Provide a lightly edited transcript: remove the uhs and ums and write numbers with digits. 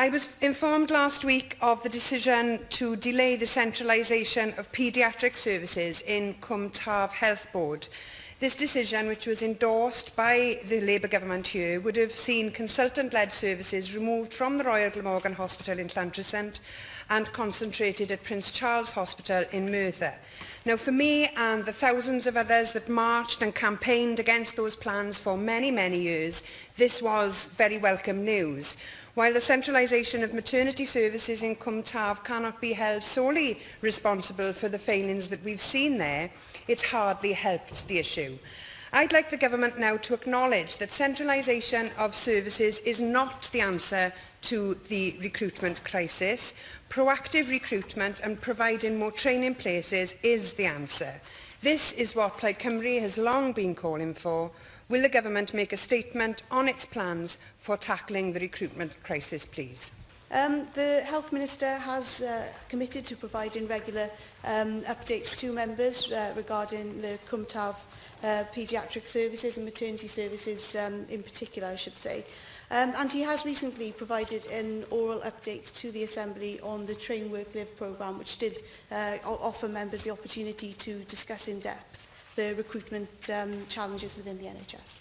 I was informed last week of the decision to delay the centralisation of paediatric services in Cwm Taf Health Board. This decision, which was endorsed by the Labour government here, would have seen consultant-led services removed from the Royal Glamorgan Hospital in Centralisation and concentrated at Prince Charles Hospital in Merthyr. Now, for me and the thousands of others that marched and campaigned against those plans for many, many years, this was very welcome news. While the centralisation of maternity services in Cwm Taf cannot be held solely responsible for the failings that we've seen there, it's hardly helped the issue. I'd like the government now to acknowledge that centralisation of services is not the answer to the recruitment crisis. Proactive recruitment and providing more training places is the answer. This is what Plaid Cymru has long been calling for. Will the government make a statement on its plans for tackling the recruitment crisis, please? The Health Minister has committed to providing regular updates to members regarding the Cwm Taf paediatric services and maternity services in particular, I should say. And he has recently provided an oral update to the Assembly on the Train Work Live programme, which did offer members the opportunity to discuss in depth the recruitment challenges within the NHS.